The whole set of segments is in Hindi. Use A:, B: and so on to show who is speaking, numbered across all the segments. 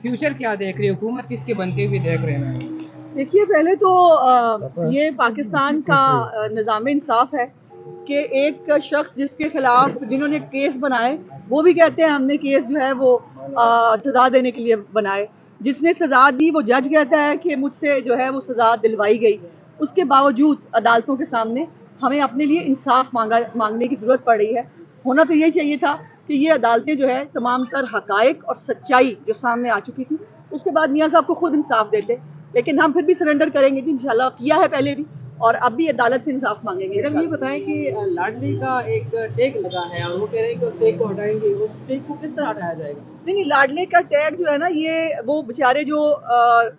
A: फ्यूचर क्या देख रही है हुकूमत, किसके बनते हुए देख रहे हैं?
B: देखिए, पहले तो ये पाकिस्तान का निज़ाम इंसाफ है कि एक शख्स जिसके खिलाफ जिन्होंने केस बनाए वो भी कहते हैं हमने केस जो है वो सज़ा देने के लिए बनाए। जिसने सज़ा दी वो जज कहता है कि मुझसे जो है वो सज़ा दिलवाई गई। उसके बावजूद अदालतों के सामने हमें अपने लिए इंसाफ मांगने की ज़रूरत पड़ रही है। होना तो यही चाहिए था कि ये अदालतें जो है तमाम तर हकायक और सच्चाई जो सामने आ चुकी थी उसके बाद मियाँ साहब को खुद इंसाफ देते, लेकिन हम फिर भी सरेंडर करेंगे जी, इंशाल्लाह किया है पहले भी और अब भी अदालत से इंसाफ मांगेंगे।
A: मैडम ये बताएं कि लाडली का एक टैग लगा है और वो कह रहे हैं कि उस टैग को हटाएंगे, उस टैग को किस तरह हटाया जाएगा?
B: नहीं, लाडले का टैग जो है ना, ये वो बेचारे जो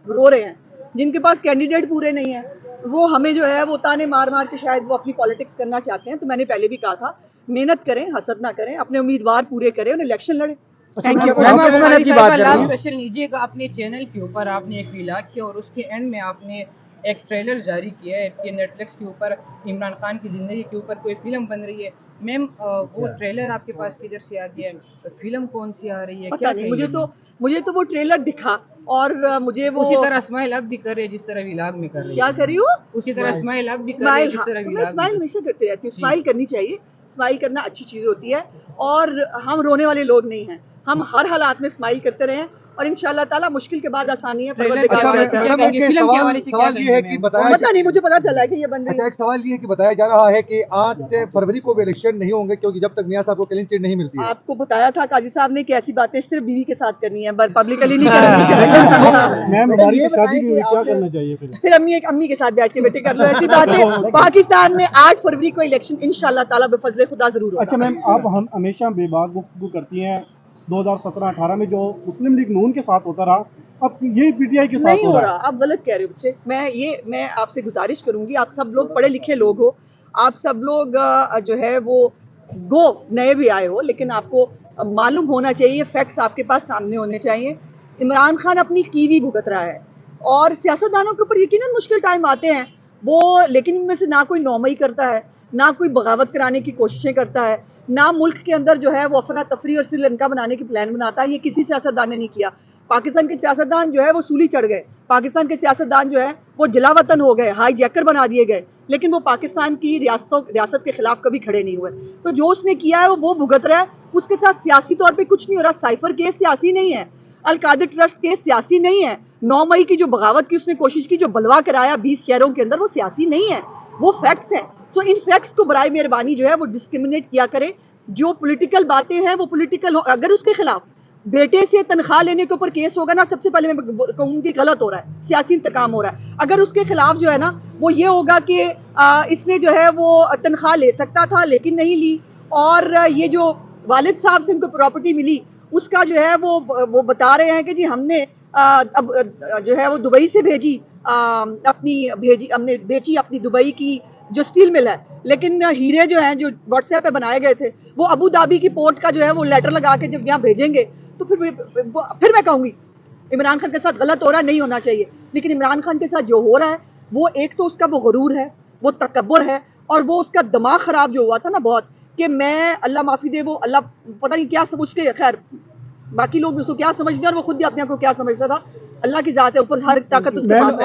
B: रो रहे हैं, जिनके पास कैंडिडेट पूरे नहीं है, वो हमें जो है वो ताने मार मार के शायद वो अपनी पॉलिटिक्स करना चाहते हैं। तो मैंने पहले भी कहा था, मेहनत करें, हसद ना करें, अपने उम्मीदवार पूरे करें और इलेक्शन लड़े। Thank you.
A: लास्ट क्वेश्चन लीजिएगा, अपने चैनल के ऊपर आपने एक व्लॉग किया और उसके एंड में आपने एक ट्रेलर जारी किया है कि नेटफ्लिक्स के ऊपर इमरान खान की ज़िंदगी के ऊपर कोई फिल्म बन रही है। मैम वो ट्रेलर आपके पास किधर से आ गया है? फिल्म कौन सी आ रही है?
B: पता नहीं, मुझे तो वो ट्रेलर दिखा और मुझे वो
A: उसी तरह स्माइल अब भी कर रही है जिस तरह व्लॉग में कर रही है।
B: क्या कर रही हूँ?
A: उसी तरह स्माइल अब भी कर रही है जिस तरह व्लॉग में।
B: स्माइल हमेशा करती रहती हूँ, स्माइल करनी चाहिए, स्माइल करना अच्छी चीज होती है और हम रोने वाले लोग नहीं हैं, हम हर हालात में स्माइल करते रहें और इंशाल्लाह ताला मुश्किल के बाद आसानी है।
C: सवाल ये है कि
B: पता नहीं, मुझे पता चला है कि ये बन रही है।
C: एक सवाल ये है कि बताया जा रहा है कि 8 फरवरी को भी इलेक्शन नहीं होंगे क्योंकि जब तक मियां साहब को क्लीन चिट नहीं मिलती है।
B: आपको बताया था काजी साहब ने कि ऐसी बातें सिर्फ बीवी के साथ करनी है, पब्लिकली नहीं करनी।
D: मैम हमारी शादी भी हुई, क्या करना चाहिए
B: फिर अम्मी के साथ बैठ के बेटे कर लो ऐसी बातें। पाकिस्तान में 8 फरवरी को इलेक्शन इंशाल्लाह ताला बेफजले खुदा जरूर होगा।
D: अच्छा मैम, आप हम हमेशा बेबाक गुफ्तगू करती हैं 2017-18 में जो मुस्लिम लीग नून के साथ होता रहा, अब ये पीटीआई के साथ
B: नहीं हो रहा। आप गलत कह रहे हो बच्चे। मैं आपसे गुजारिश करूंगी, आप सब लोग पढ़े लिखे लोग हो, आप सब लोग जो है वो गो नए भी आए हो, लेकिन आपको मालूम होना चाहिए, फैक्ट्स आपके पास सामने होने चाहिए। इमरान खान अपनी कीवी भुगत रहा है और सियासतदानों के ऊपर यकीनन मुश्किल टाइम आते हैं वो, लेकिन इनमें से ना कोई नौमई करता है, ना कोई बगावत कराने की कोशिशें करता है, ना मुल्क के अंदर जो है वो अफरा तफरी और श्रीलंका बनाने की प्लान बनाता है। ये किसी सियासतदान ने नहीं किया। पाकिस्तान के सियासतदान जो है वो सूली चढ़ गए, पाकिस्तान के सियासतदान जो है वो जलावतन हो गए, हाई जैकर बना दिए गए, लेकिन वो पाकिस्तान की रियासत के खिलाफ कभी खड़े नहीं हुए। तो जो उसने किया है वो भुगत रहा है, उसके साथ सियासी तौर पर कुछ नहीं हो रहा। साइफर केस सियासी नहीं है, अल-कादिर ट्रस्ट केस सियासी नहीं है, 9 मई की जो बगावत की उसने कोशिश की, जो बलवा कराया 20 शहरों के अंदर, वो सियासी नहीं है, वो फैक्ट्स हैं। तो इन फैक्ट्स को बराए मेहरबानी जो है वो डिस्क्रिमिनेट किया करे। जो पॉलिटिकल बातें हैं वो पॉलिटिकल हो। अगर उसके खिलाफ बेटे से तनख्वाह लेने के ऊपर केस होगा ना, सबसे पहले मैं कहूंगी गलत हो रहा है, सियासी इंतकाम हो रहा है। अगर उसके खिलाफ जो है ना वो ये होगा कि इसने जो है वो तनख्वाह ले सकता था लेकिन नहीं ली, और ये जो वालिद साहब से उनको प्रॉपर्टी मिली उसका जो है वो बता रहे हैं कि जी हमने अब जो है वो दुबई से हमने बेची अपनी दुबई की जो स्टील मिल है, लेकिन हीरे जो हैं जो व्हाट्सएप पे बनाए गए थे वो अबू धाबी की पोर्ट का जो है वो लेटर लगा के जब यहाँ भेजेंगे तो फिर मैं कहूंगी इमरान खान के साथ गलत हो रहा है, नहीं होना चाहिए। लेकिन इमरान खान के साथ जो हो रहा है वो एक तो उसका वो गुरूर है, वो तकब्बुर है, और वो उसका दिमाग खराब जो हुआ था ना बहुत, कि मैं अल्लाह माफी दे, वो अल्लाह पता नहीं क्या समझ के, खैर बाकी लोग उसको क्या समझते हैं और वो खुद भी अपने आप को क्या समझता था, अल्लाह की जात है, ऊपर हर ताकत उसके पास है।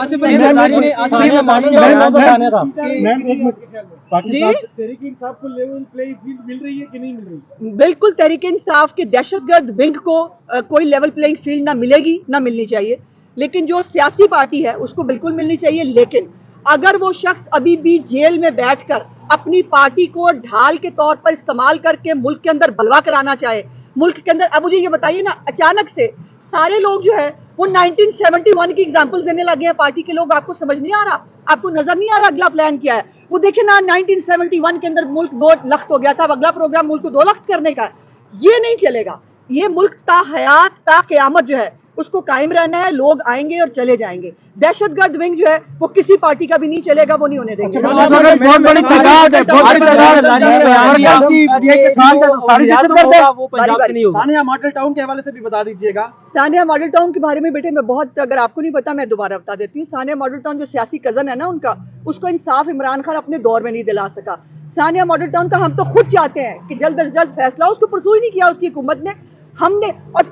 D: तहरीक इंसाफ को लेवल प्लेइंग फील्ड मिल रही है कि नहीं मिल रही?
B: बिल्कुल, तहरीक इंसाफ के दहशतगर्द विंग को कोई लेवल प्लेइंग फील्ड ना मिलेगी, ना मिलनी चाहिए, लेकिन जो सियासी पार्टी है उसको बिल्कुल मिलनी चाहिए। लेकिन अगर वो शख्स अभी भी जेल में बैठकर अपनी पार्टी को ढाल के तौर पर इस्तेमाल करके मुल्क के अंदर बलवा कराना चाहे, मुल्क के अंदर, अब मुझे ये बताइए ना, अचानक से सारे लोग जो है वो 1971 की एग्जांपल्स देने लगे हैं पार्टी के लोग। आपको समझ नहीं आ रहा, आपको नजर नहीं आ रहा अगला प्लान क्या है? वो देखे ना, 1971 के अंदर मुल्क 2 लख्त हो गया था, अगला प्रोग्राम मुल्क को 2 लख्त करने का। ये नहीं चलेगा, ये मुल्क ता हयात ता क़यामत जो है उसको कायम रहना है। लोग आएंगे और चले जाएंगे। दहशतगर्द विंग जो है वो किसी पार्टी का भी नहीं चलेगा, वो नहीं होने देंगे।
D: सानिया मॉडल टाउन के हवाले से भी बता दीजिएगा।
B: सानिया मॉडल टाउन के बारे में बेटे मैं बहुत, अगर आपको नहीं पता मैं दोबारा बता देती हूँ। सानिया मॉडल टाउन जो सियासी कजन है ना उनका, उसको इंसाफ इमरान खान अपने दौर में नहीं दिला सका। सानिया मॉडल टाउन का हम तो खुद चाहते हैं कि जल्द अज जल्द फैसला, उसको परसू ही नहीं किया उसकी हुकूमत ने। हमने और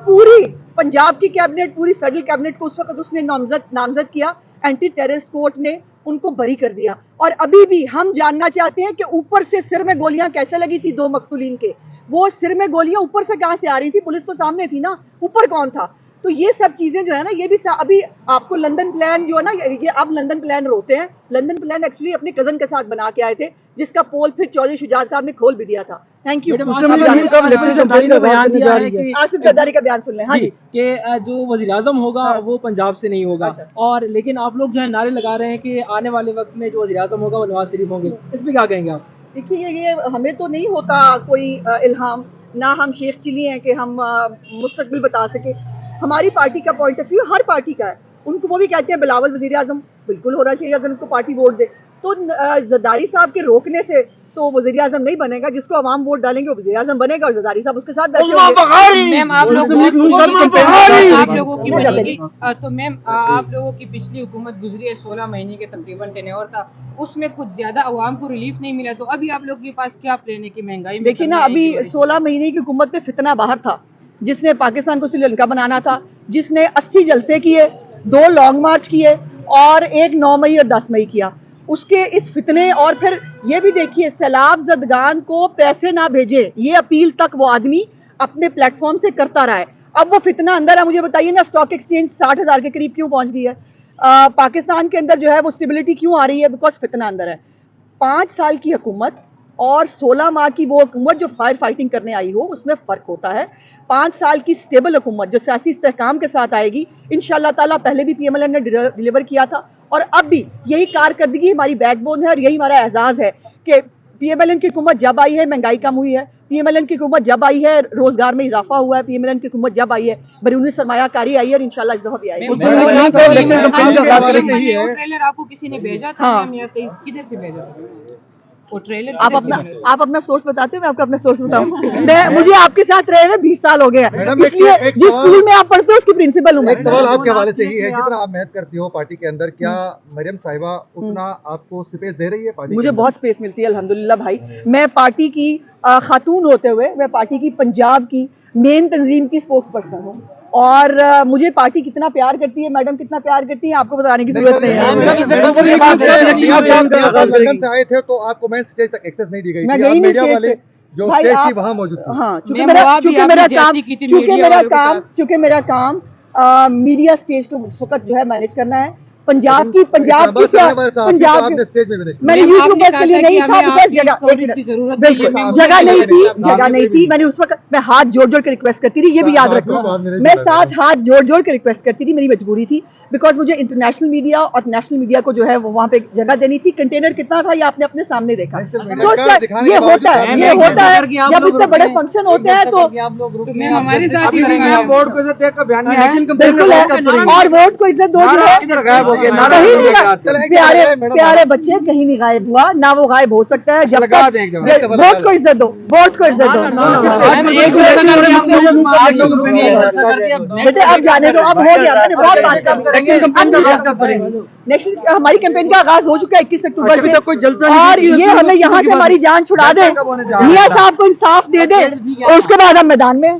B: पंजाब की कैबिनेट, पूरी फेडरल कैबिनेट को उस वक्त उसने नामजद किया, एंटी टेररिस्ट कोर्ट ने उनको बरी कर दिया। और अभी भी हम जानना चाहते हैं कि ऊपर से सिर में गोलियां कैसे लगी थी 2 मकतूलीन के, वो सिर में गोलियां ऊपर से कहां से आ रही थी? पुलिस तो सामने थी ना, ऊपर कौन था? तो ये सब चीजें जो है ना, ये भी अभी आपको लंदन प्लान जो है ना, ये आप लंदन प्लान रोते हैं। लंदन प्लान एक्चुअली अपने कजन के साथ बना के आए थे, जिसका पोल फिर चौधरी शुजात साहब ने खोल भी दिया था। Thank you. आसिफ जरदारी का बयान सुन लें। हाँ जी,
E: कि जो वज़ीर-ए-आज़म होगा वो पंजाब से नहीं होगा।
B: अच्छा।
E: और लेकिन आप लोग जो है नारे लगा रहे हैं कि आने वाले वक्त में जो वज़ीर-ए-आज़म होगा वो नवाज शरीफ होंगे, इस पे क्या कहेंगे आप?
B: देखिए ये हमें तो नहीं होता कोई इल्हाम, ना हम शेख चिली हैं कि हम मुस्तकबिल बता सके। हमारी पार्टी का point of view her party का है। उनको वो भी कहते हैं बिलावल वज़ीर आज़म, बिल्कुल होना चाहिए अगर उनको पार्टी वोट दे। तो जरदारी साहब के रोकने से तो वज़ीर आज़म नहीं बनेगा, जिसको आवाम वोट डालेंगे वो वज़ीर आज़म बनेगा और जरदारी साहब उसके साथ बैठे होंगे।
A: मैम आप लोगों की बनेगी, तो मैम आप लोगों की पिछली हुकूमत गुजरी है 16 महीने के तकरीबन टेन्योर था, उसमें कुछ ज्यादा अवाम को रिलीफ नहीं मिला। तो अभी आप लोगों के पास क्या प्लान है कि महंगाई में?
B: देखिए ना, अभी 16 महीने की हुकूमत में फितना बाहर था, जिसने पाकिस्तान को श्रीलंका बनाना था, जिसने 80 जलसे किए, 2 लॉन्ग मार्च किए और 1 9 मई और 10 मई किया। उसके इस फितने, और फिर ये भी देखिए सैलाब ज़दगान को पैसे ना भेजे, ये अपील तक वो आदमी अपने प्लेटफॉर्म से करता रहा है। अब वो फितना अंदर है। मुझे बताइए ना, स्टॉक एक्सचेंज 60,000 के करीब क्यों पहुंच गई है? पाकिस्तान के अंदर जो है वो स्टेबिलिटी क्यों आ रही है? बिकॉज फितना अंदर है। 5 साल की हुकूमत और 16 माह की वो हुकूमत जो फायर फाइटिंग करने आई हो, उसमें फ़र्क होता है। 5 साल की स्टेबल हुकूमत जो सियासी इस्तेहकाम के साथ आएगी इंशाअल्लाह ताला, पहले भी PMLN ने डिलीवर किया था और अब भी यही कारकर्दगी हमारी बैकबोन है और यही हमारा एजाज़ है कि PMLN की हुकूमत जब आई है महंगाई कम हुई है, PMLN की हुकूमत जब आई है रोजगार में इजाफा हुआ है, PMLN की हुकूमत जब आई है बैरूनी सरमायाकारी आई है और इंशाल्लाह इस दफा भी आएगी।
A: ट्रेलर आपको किसी ने भेजा था मैम, या कहीं किधर से भेजा था वो ट्रेलर?
B: आप अपना सोर्स बताते हैं, मैं आपको अपना सोर्स बताऊं। मुझे आपके साथ रहे हुए 20 साल हो गए हैं, इसलिए जिस स्कूल में आप पढ़ते हो उसकी प्रिंसिपल हूँ।
C: एक सवाल आपके हवाले से ही है, जितना आप मेहनत करती हो पार्टी के अंदर, क्या मरियम साहिबा उतना आपको स्पेस दे रही है पार्टी? मुझे
B: बहुत स्पेस मिलती है अल्हम्दुलिल्लाह भाई। मैं पार्टी की खातून होते हुए मैं पार्टी की पंजाब की मेन तंजीम की स्पोक्स पर्सन हूँ और मुझे पार्टी कितना प्यार करती है, मैडम कितना प्यार करती है, आपको बताने की जरूरत नहीं है।
C: लंदन से आए थे तो आपको मेन स्टेज तक एक्सेस नहीं दी गई थी, आप मीडिया वाले जो स्टेज थी वहां मौजूद थे।
B: हाँ, चूंकि मेरा काम मीडिया स्टेज को उस वक्त जो है मैनेज करना है। पंजाब की मैंने यूथ यूबर्स के लिए नहीं था, जगह नहीं थी। मैंने उस वक्त मैं हाथ जोड़ जोड़ के रिक्वेस्ट करती थी, ये भी याद रखना, मैं साथ हाथ जोड़ जोड़ के रिक्वेस्ट करती थी, मेरी मजबूरी थी। बिकॉज मुझे इंटरनेशनल मीडिया और नेशनल मीडिया को जो है वो वहाँ पे जगह देनी थी। कंटेनर कितना था ये आपने अपने सामने देखा। तो ये होता है जब इतने बड़े फंक्शन होते हैं तो
A: हमारे साथ
B: बिल्कुल है, और वोट को इज्जत दो जो है कहीं नहीं, प्यारे बच्चे कहीं नहीं गायब हुआ, ना वो गायब हो सकता है जब तक वोट को इज्जत दो, वोट को इज्जत दो। बेटे अब जाने दो, अब हो गया, मैंने बहुत बात कर। नेशनल हमारी कैंपेन का आगाज हो चुका है 21 अक्टूबर से, और ये हमें यहाँ से हमारी जान छुड़ा दे, मियां साहब को इंसाफ दे दे और उसके बाद हम मैदान में